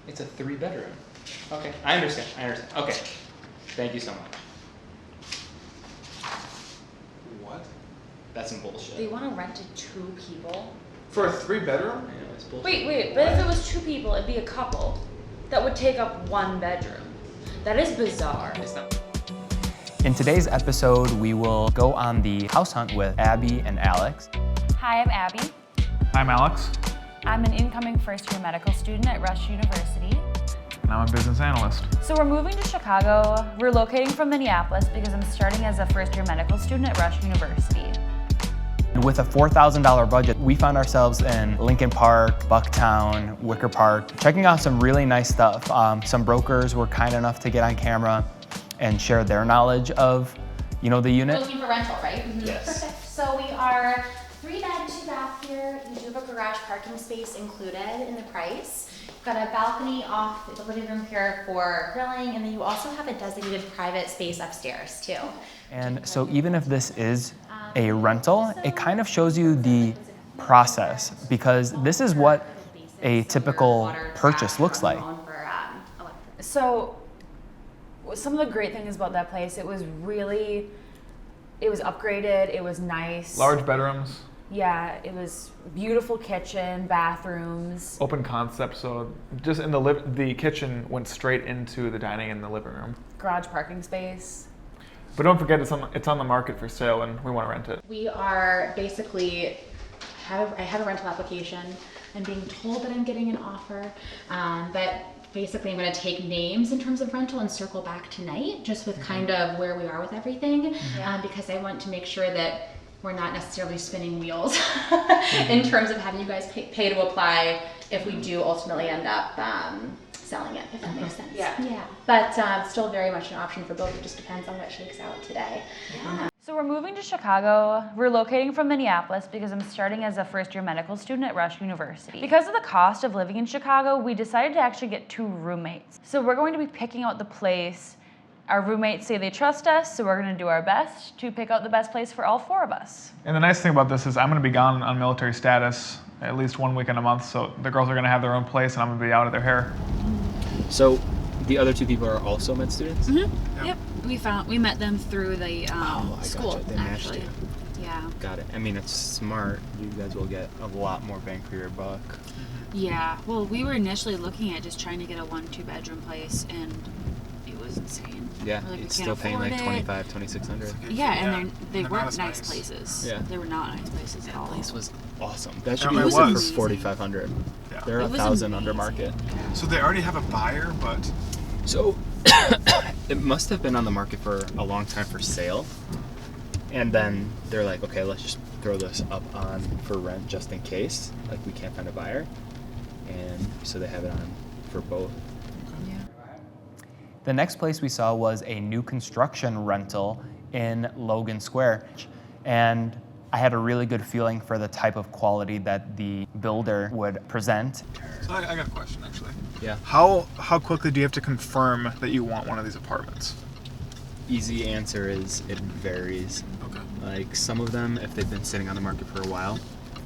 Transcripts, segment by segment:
It's a 3-bedroom. Okay, I understand. Okay, thank you so much. What? That's some bullshit. They want to rent to 2 people? For a 3-bedroom? I know, it's bullshit. Wait, but if it was 2 people, it'd be a couple. That would take up 1 bedroom. That is bizarre. It's not. In today's episode, we will go on the house hunt with Abby and Alex. Hi, I'm Abby. I'm Alex. I'm an incoming first-year medical student at Rush University. And I'm a business analyst. So we're moving to Chicago. We're locating from Minneapolis because I'm starting as a first-year medical student at Rush University. With a $4,000 budget, we found ourselves in Lincoln Park, Bucktown, Wicker Park, checking out some really nice stuff. Some brokers were kind enough to get on camera and share their knowledge of, the unit. We're looking for rental, right? Mm-hmm. Yes. Perfect. So we are 3 bed, 2 bath here. You do have a garage parking space included in the price. You've got a balcony off the living room here for grilling, and then you also have a designated private space upstairs too. And so even if this is a rental, it kind of shows you the process, because this is what a typical purchase looks like. So, some of the great things about that place, it was upgraded, it was nice. Large bedrooms, Yeah, it was beautiful kitchen, bathrooms. open concept, so just in the kitchen went straight into the dining and the living room. Garage parking space. But don't forget it's on the market for sale and we want to rent it. We are basically, I have a rental application. I'm being told that I'm getting an offer, but basically I'm going to take names in terms of rental and circle back tonight just with kind of where we are with everything, because I want to make sure that we're not necessarily spinning wheels in terms of having you guys pay to apply if we do ultimately end up selling it, if that makes sense. Yeah. But still very much an option for both. It just depends on what shakes out today. So we're moving to Chicago. We're locating from Minneapolis because I'm starting as a first-year medical student at Rush University. Because of the cost of living in Chicago, we decided to actually get 2 roommates. So we're going to be picking out the place. Our roommates say they trust us, so we're going to do our best to pick out the best place for all 4 of us. And the nice thing about this is I'm going to be gone on military status at least 1 weekend a month, so the girls are going to have their own place and I'm going to be out of their hair. So, the other 2 people are also med students? Mm-hmm. Yep. We met them through the school. Gotcha. They matched actually. you. Yeah. Got it. I mean, it's smart. You guys will get a lot more bang for your buck. Yeah. Well, we were initially looking at just trying to get a 1-2 bedroom place, and it was insane. Yeah, We're like, it's we still can't paying like afford $2,500, $2,600. Yeah, and they they're weren't not as nice nice. places. Yeah. They were not nice places at all. This was awesome. That should Yeah, be it listed was. for $4,500. Yeah. They're It was 1,000 under amazing. market. So they already have a buyer, but So it must have been on the market for a long time for sale, and then they're like, okay, let's just throw this up on for rent just in case, like we can't find a buyer, and so they have it on for both. The next place we saw was a new construction rental in Logan Square. And I had a really good feeling for the type of quality that the builder would present. so I got a question actually. Yeah. How quickly do you have to confirm that you want one of these apartments? Easy answer is it varies. Okay. Like some of them, if they've been sitting on the market for a while,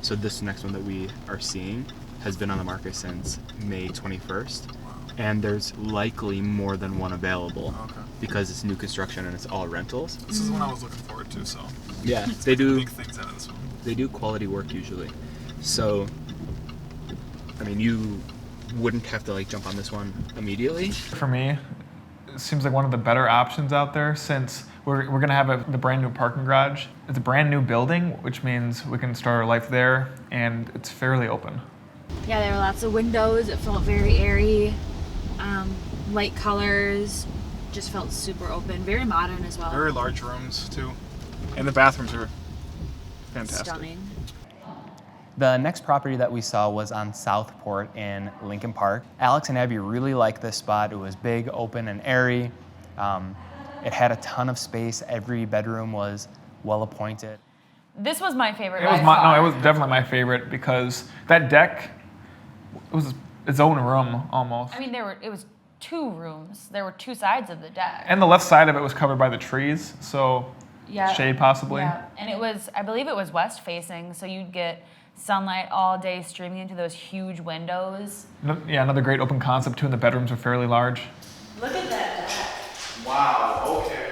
so this next one that we are seeing has been on the market since May 21st. And there's likely more than one available Okay. because it's new construction and it's all rentals. This is the one I was looking forward to, so Yeah, they do. big things out of this one. They do quality work usually. So, I mean, you wouldn't have to like jump on this one immediately. For me, it seems like one of the better options out there since we're going to have the brand new parking garage. It's a brand new building, which means we can start our life there, and it's fairly open. Yeah, there were lots of windows. It felt very airy. Light colors. Just felt super open. Very modern as well. Very large rooms too, and the bathrooms are fantastic. Stunning. The next property that we saw was on Southport in Lincoln Park. Alex and Abby really liked this spot. It was big, open, and airy. It had a ton of space. Every bedroom was well appointed. This was my favorite. It was by far. it was definitely my favorite because that deck was its own room almost. I mean, it was 2 rooms. There were 2 sides of the deck. And the left side of it was covered by the trees, so Yeah. shade possibly. Yeah, and I believe it was west facing, so you'd get sunlight all day streaming into those huge windows. Yeah, another great open concept too, and the bedrooms are fairly large. Look at that deck. Wow, okay.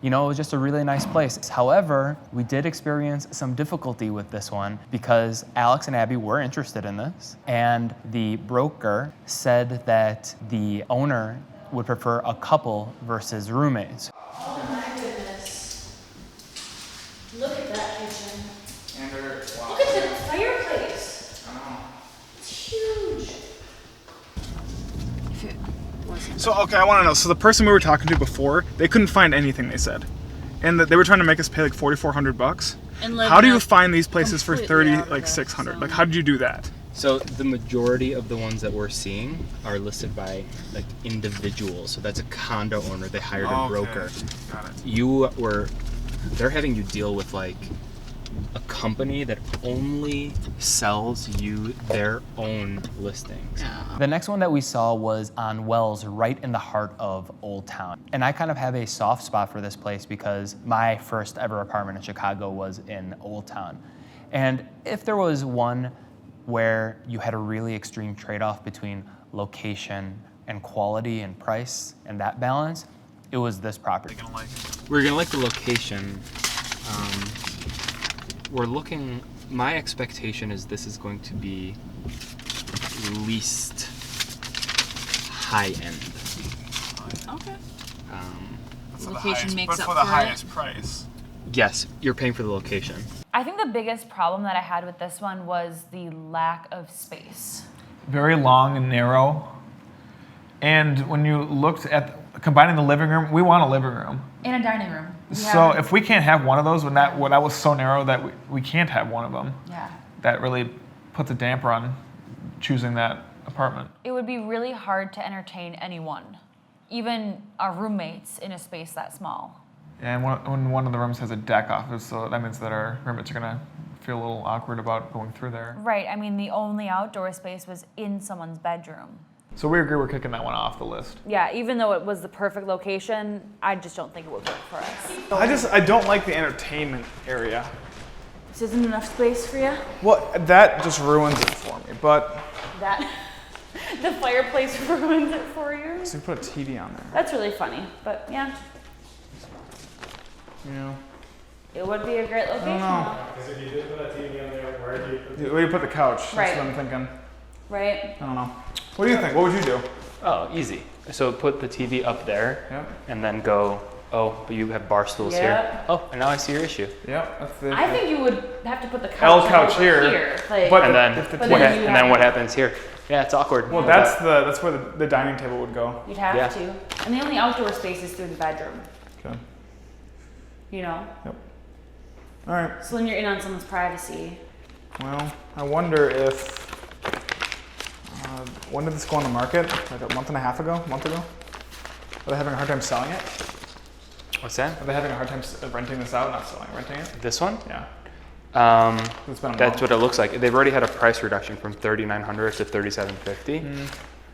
You know, it was just a really nice place. However, we did experience some difficulty with this one because Alex and Abby were interested in this, and the broker said that the owner would prefer a couple versus roommates. Oh my goodness. Look at that kitchen. And wow. Look at the fireplace. It's huge. If it wasn't. So, okay, I want to know. So the person we were talking to before, they couldn't find anything, they said. And they were trying to make us pay like $4,400. And live How do in you a find these places for completely 30, out of like the 600? zone. Like, how did you do that? So the majority of the ones that we're seeing are listed by like individuals. So that's a condo owner. They hired a broker. Got it. They're having you deal with like a company that only sells you their own listings. The next one that we saw was on Wells, right in the heart of Old Town. And I kind of have a soft spot for this place because my first ever apartment in Chicago was in Old Town. And if there was one where you had a really extreme trade-off between location and quality and price and that balance, it was this property. We're gonna like the location. We're looking, my expectation is this is going to be least high end. Okay. For the Location highest, makes but up for the for it. highest price. Yes, you're paying for the location. I think the biggest problem that I had with this one was the lack of space. Very long and narrow. And when you looked at combining the living room, we want a living room. And a dining room. So if we can't have one of those, when that was so narrow that we can't have one of them, Yeah. that really puts a damper on choosing that apartment. It would be really hard to entertain anyone, even our roommates, in a space that small. And when one of the rooms has a deck off it, so that means that our roommates are gonna feel a little awkward about going through there. Right, I mean, the only outdoor space was in someone's bedroom. So we agree we're kicking that one off the list. Yeah, even though it was the perfect location, I just don't think it would work for us. I don't like the entertainment area. This isn't enough space for you? Well, that just ruins it for me, but That, the fireplace ruins it for you? so you put a TV on there, That's really funny, but yeah, you know? it would be a great location. Because if you did put a TV on there, where do you put Where do you put the couch? That's Right. what I'm thinking. Right? I don't know. What do you think? What would you do? Oh, easy. So put the TV up there Yep. and then go, oh, but you have bar stools here. Yep. Oh, and now I see your issue. Yep. That's the, I think you would have to put the L couch, couch over here, like, but And then, if the But what, then you and then have- what happens here? Yeah, it's awkward. well, that's where the dining table would go. you'd have Yeah. to. And the only outdoor space is through the bedroom, Okay. you know? Yep. All right. So then you're in on someone's privacy. Well, I wonder if when did this go on the market? Like a month and a half ago? A month ago? Are they having a hard time selling it? What's that? Are they having a hard time renting this out? Not selling, renting it? This one? Yeah. It's been a That's month. what it looks like. They've already had a price reduction from $3,900 to $3,750.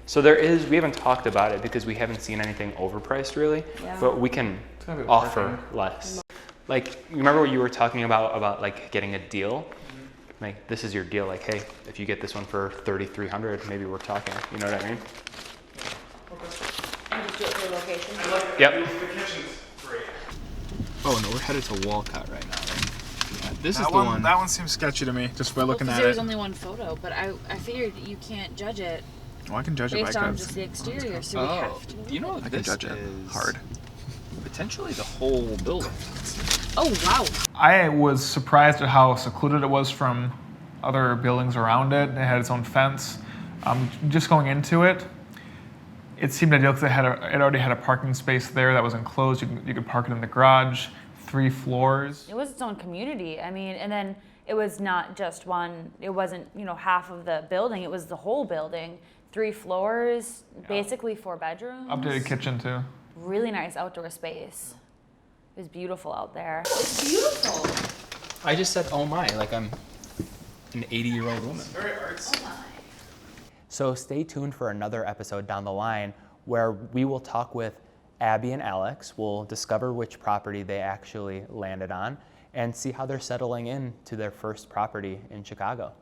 So there is, we haven't talked about it because we haven't seen anything overpriced really, Yeah. but we can gotta be the offer parking. less. Like, you remember what you were talking about like getting a deal? Like, this is your deal. Like, hey, if you get this one for $3,300, maybe we're talking. You know what I mean? And just do it for the location. Yep. The kitchen's great. Oh no, we're headed to Walcott right now. Right? Yeah, this is That the one. That one seems sketchy to me, just by looking Because at there was it. only one photo, but I figured you can't judge it Well, I can judge it based by on goods. just the exterior, so we Oh, have to. you know I can this judge it is hard. potentially the whole building. Oh wow! I was surprised at how secluded it was from other buildings around it. It had its own fence. Just going into it, it seemed ideal because it already had a parking space there that was enclosed. You could park it in the garage, 3 floors. It was its own community. I mean, and then it was not just one, it wasn't, half of the building, it was the whole building. 3 floors, basically 4 bedrooms. Updated kitchen too. Really nice outdoor space. It was beautiful out there. It's beautiful. I just said, oh my, like I'm an 80-year-old woman. So stay tuned for another episode down the line where we will talk with Abby and Alex. We'll discover which property they actually landed on, and see how they're settling in to their first property in Chicago.